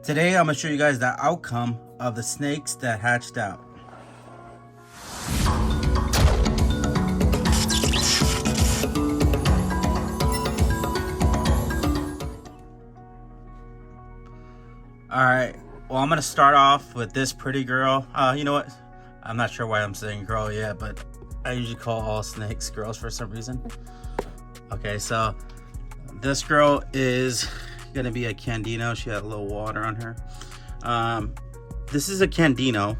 Today I'm going to show you guys the outcome of the snakes that hatched out. Alright, well I'm going to start off with this pretty girl. You know what? I'm not sure why I'm saying girl yet, but I usually call all snakes girls for some reason. Okay, so this girl is going to be a Candino. She had a little water on her. This is a Candino,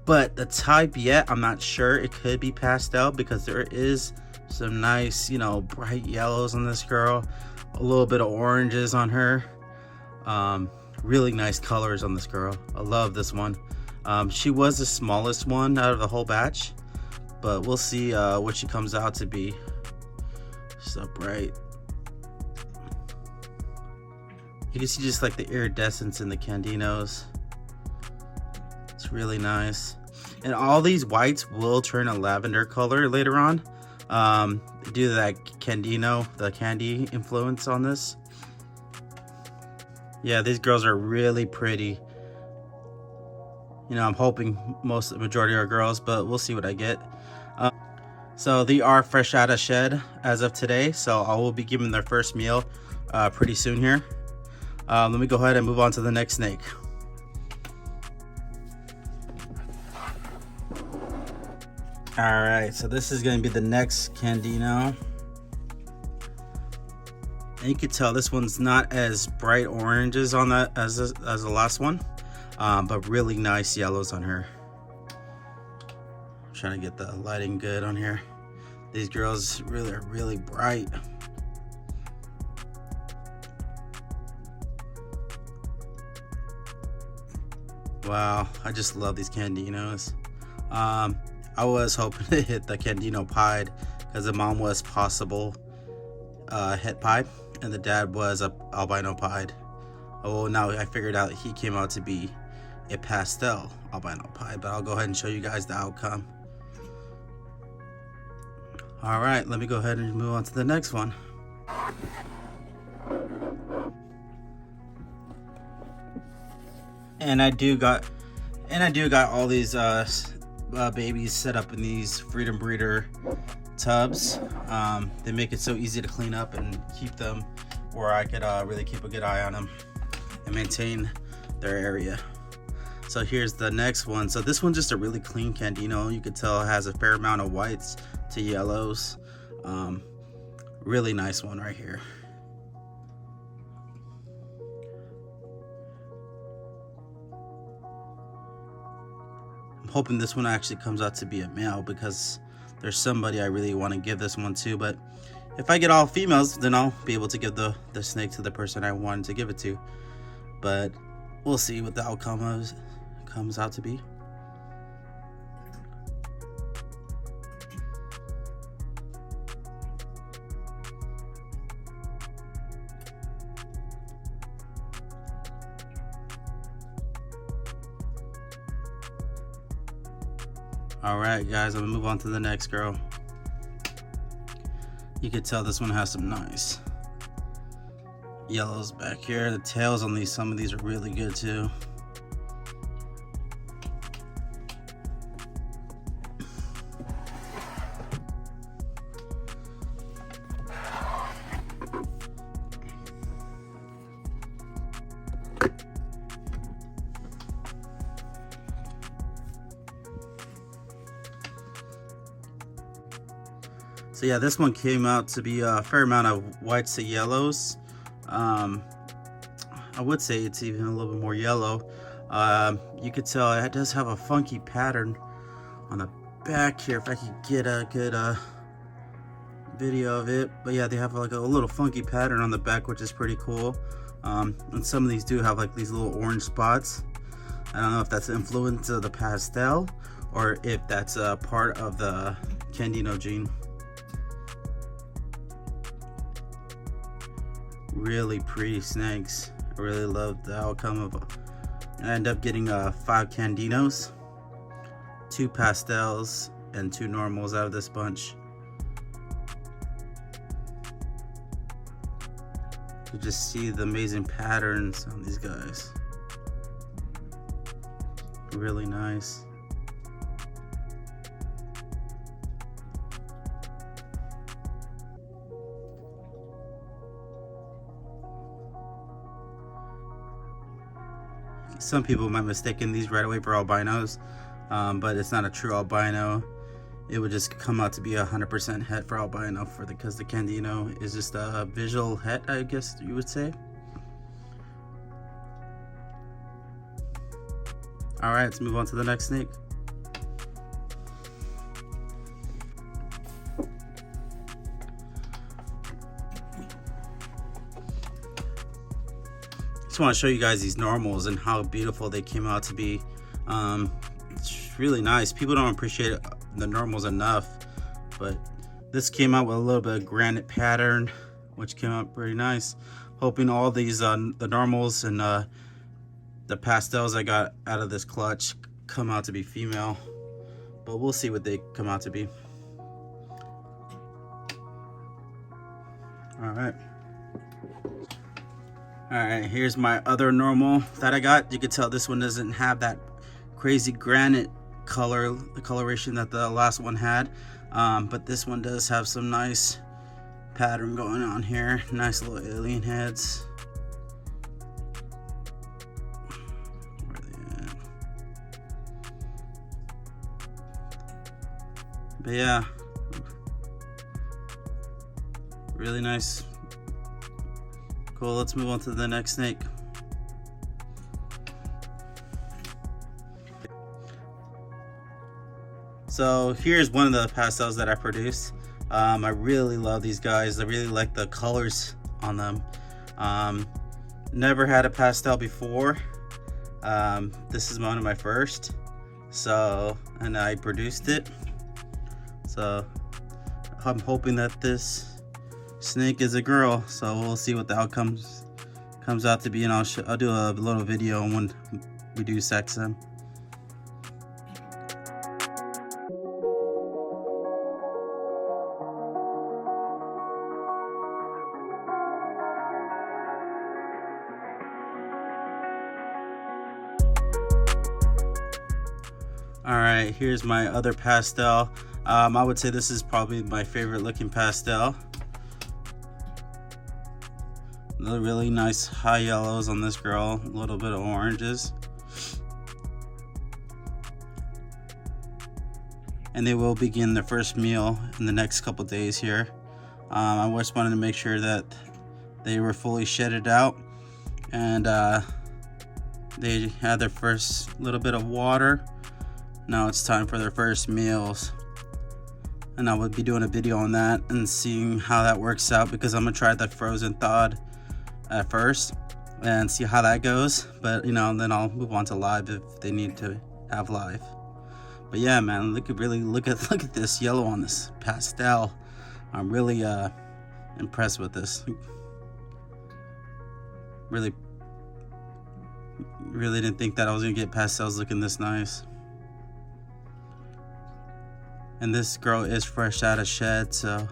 but the type yet, I'm not sure. It could be Pastel because there is some nice, bright yellows on this girl. A little bit of oranges on her. Really nice colors on this girl. I love this one. She was the smallest one out of the whole batch, but we'll see what she comes out to be. So bright. You can see just like the iridescence in the Candinos. It's really nice. And all these whites will turn a lavender color later on. Due to that Candino, the candy influence on this. Yeah, these girls are really pretty. I'm hoping the majority are girls, but we'll see what I get. So they are fresh out of shed as of today. So I will be giving their first meal pretty soon here. Let me go ahead and move on to the next snake. Alright, so this is going to be the next Candino. And you can tell this one's not as bright oranges on that as the last one, but really nice yellows on her. I'm trying to get the lighting good on here. These girls are really bright. Wow, I just love these Candinos. I was hoping to hit the Candino Pied because the mom was possible het pied and the dad was a albino pied. Oh, now I figured out he came out to be a pastel albino pied, but I'll go ahead and show you guys the outcome. All right, let me go ahead and move on to the next one. And I do got all these babies set up in these Freedom Breeder tubs. They make it so easy to clean up and keep them where I could really keep a good eye on them and maintain their area. So here's the next one. So this one's just a really clean Candino. You could tell it has a fair amount of whites to yellows. Really nice one right here. I'm hoping this one actually comes out to be a male because there's somebody I really want to give this one to, but if I get all females, then I'll be able to give the snake to the person I wanted to give it to. But we'll see what the outcome comes out to be. Alright guys, I'm gonna move on to the next girl. You can tell this one has some nice yellows back here. The tails on some of these are really good too. So yeah, this one came out to be a fair amount of whites to yellows. I would say it's even a little bit more yellow. You could tell it does have a funky pattern on the back here. If I could get a good video of it. But yeah, they have like a little funky pattern on the back, which is pretty cool. And some of these do have like these little orange spots. I don't know if that's the influence of the pastel or if that's a part of the Candino gene. Really pretty snakes. I really love the outcome of it. I end up getting 5 Candinos, 2 pastels, and 2 normals out of this bunch. You just see the amazing patterns on these guys. Really nice. Some people might mistake these right away for albinos, but it's not a true albino. It would just come out to be 100% het for albino because the Candino is just a visual het, I guess you would say. All right, let's move on to the next snake. Just want to show you guys these normals and how beautiful they came out to be. It's really nice. People don't appreciate the normals enough, but this came out with a little bit of granite pattern, which came out pretty nice. Hoping all these the normals and the pastels I got out of this clutch come out to be female, but we'll see what they come out to be. All right, here's my other normal that I got. You can tell this one doesn't have that crazy granite coloration that the last one had, but this one does have some nice pattern going on here. Nice little alien heads. Where are they at? But yeah, really nice. Cool, let's move on to the next snake. So here's one of the pastels that I produced. I really love these guys. I really like the colors on them. Never had a pastel before. This is one of my first. And I produced it. So I'm hoping that this snake is a girl, so we'll see what the outcome comes out to be, and I'll do a little video when we do sex them. All right, here's my other pastel. I would say this is probably my favorite looking pastel. The really nice high yellows on this girl, a little bit of oranges. And they will begin their first meal in the next couple days here. I just wanted to make sure that they were fully shedded out, and they had their first little bit of water. Now it's time for their first meals, and I will be doing a video on that and seeing how that works out, because I'm gonna try that frozen thawed at first and see how that goes, but you know, then I'll move on to live if they need to have live. But yeah, man, look at this yellow on this pastel. I'm really impressed with this. Really didn't think that I was gonna get pastels looking this nice. And this girl is fresh out of shed, so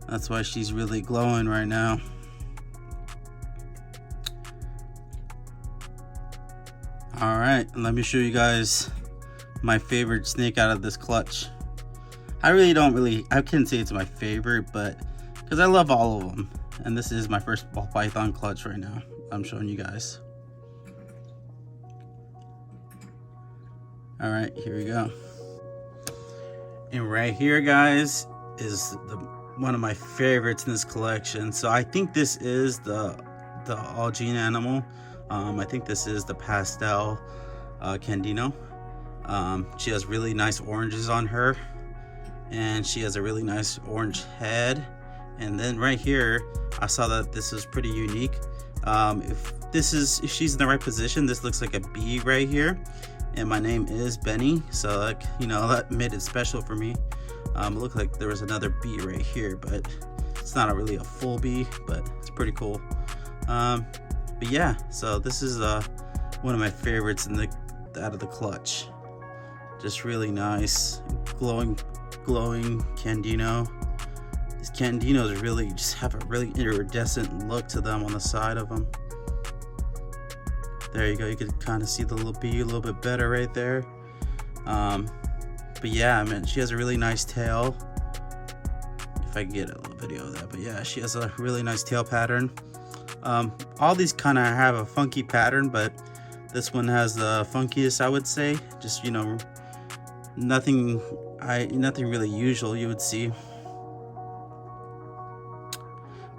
that's why she's really glowing right now. All right, let me show you guys my favorite snake out of this clutch. I couldn't say it's my favorite, but because I love all of them. And this is my first ball python clutch right now. I'm showing you guys. All right, here we go. And right here, guys, is one of my favorites in this collection. So I think this is the all gene animal. I think this is the pastel Candino. She has really nice oranges on her, and she has a really nice orange head. And then right here, I saw that this is pretty unique. If she's in the right position, this looks like a bee right here, and my name is Benny, so like, you know, that made it special for me. It looked like there was another bee right here, but it's not really a full bee, but it's pretty cool. But yeah, so this is one of my favorites out of the clutch. Just really nice, glowing Candino. These Candinos really just have a really iridescent look to them on the side of them. There you go. You can kind of see the little bee a little bit better right there. But yeah, I mean, she has a really nice tail. If I can get a little video of that. But yeah, she has a really nice tail pattern. All these kind of have a funky pattern, but this one has the funkiest, I would say. Just, you know, nothing really usual you would see.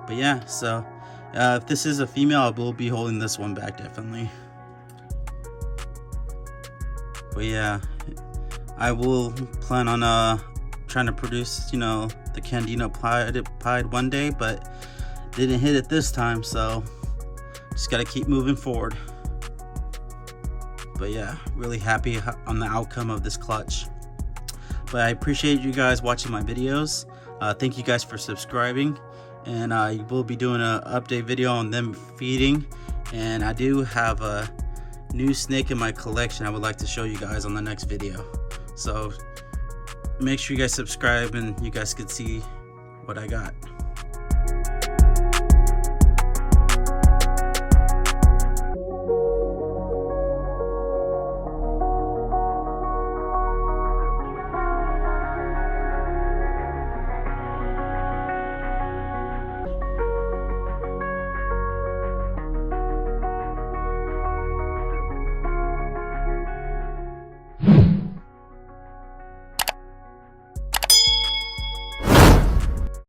But yeah, so if this is a female, I will be holding this one back definitely. But yeah, I will plan on trying to produce, you know, the Candino Pied one day, but didn't hit it this time, so just gotta keep moving forward. But yeah, really happy on the outcome of this clutch. But I appreciate you guys watching my videos. Thank you guys for subscribing, and I will be doing an update video on them feeding. And I do have a new snake in my collection I would like to show you guys on the next video. So make sure you guys subscribe and you guys can see what I got.